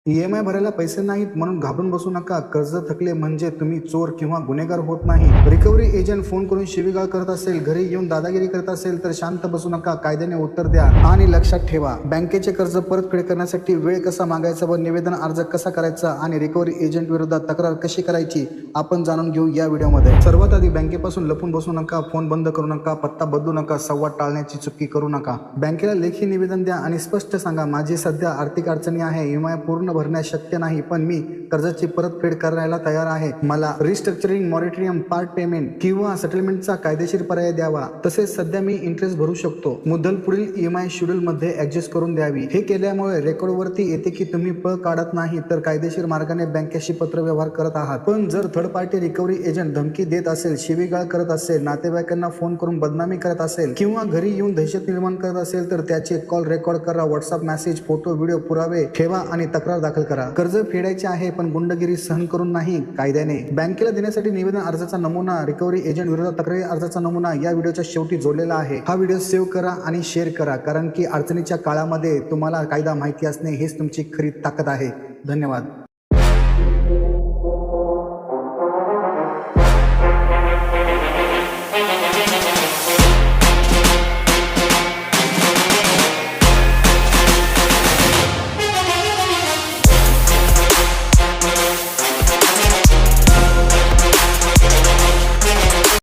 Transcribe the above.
EMI भरायला पैसे नाहीत म्हणून घाबरून बसू नका. कर्ज थकले म्हणजे तुम्ही चोर किंवा गुन्हेगार होत नाही. रिकव्हरी एजंट फोन करून शिवीगाळ करत असेल, घरी येऊन दादागिरी करत असेल तर शांत बसू नका. कायद्याने उत्तर द्या. आणि लक्षात ठेवा, बँकेचे कर्ज परतफेड करण्यासाठी वेळ कसा मागायचा व निवेदन अर्ज कसा करायचा आणि रिकव्हरी एजंट विरोधात तक्रार कशी करायची आपण जाणून घेऊ या व्हिडिओमध्ये. सर्वात आधी बँकेपासून लपून बसू नका. फोन बंद करू नका, पत्ता बदलू नका, संवाद टाळण्याची चुकी करू नका. बँकेला लेखी निवेदन द्या आणि स्पष्ट सांगा, माझी सध्या आर्थिक अडचणी आहे, EMI पूर्ण भरण्यास शक्य नाही, पण मी कर्जाची परतफेड करायला तयार आहे. मला रिस्ट्रक्चरिंग, मॉरिटोरियम, पार्ट पेमेंट किंवा सेटलमेंटचा कायदेशीर पर्याय द्यावा. तसेच सध्या मी इंटरेस्ट भरू शकतो. मुद्दल पुढील EMI शेड्यूल मध्ये ऍडजस्ट करून द्यावी. हे केल्यामुळे रेकॉर्डवरती येते की तुम्ही पळ काढत नाही तर कायदेशीर मार्गाने बँकेशी पत्र व्यवहार करत आहात. पण जर थर्ड पार्टी रिकव्हरी एजंट धमकी देत असेल, शिवीगाळ करत असेल, नातेवाईकांना फोन करून बदनामी करत असेल किंवा घरी येऊन दहशत निर्माण करत असेल तर त्याचे कॉल रेकॉर्ड करा. व्हॉट्सअप मेसेज, फोटो, व्हिडिओ पुरावे ठेवा आणि तक्रार दाखल करा. कर्ज फेडायचे आहे पण गुंडगिरी सहन करून नाही. कायद्याने बँकेला देण्यासाठी निवेदन अर्जाचा नमुना, रिकव्हरी एजंट विरोधात तक्रारी अर्जाचा नमुना या व्हिडिओच्या शेवटी जोडलेला आहे. हा व्हिडिओ सेव्ह करा आणि शेअर करा, कारण की अडचणीच्या काळामध्ये तुम्हाला कायदा माहिती असणे हेच तुमची खरी ताकद आहे. धन्यवाद.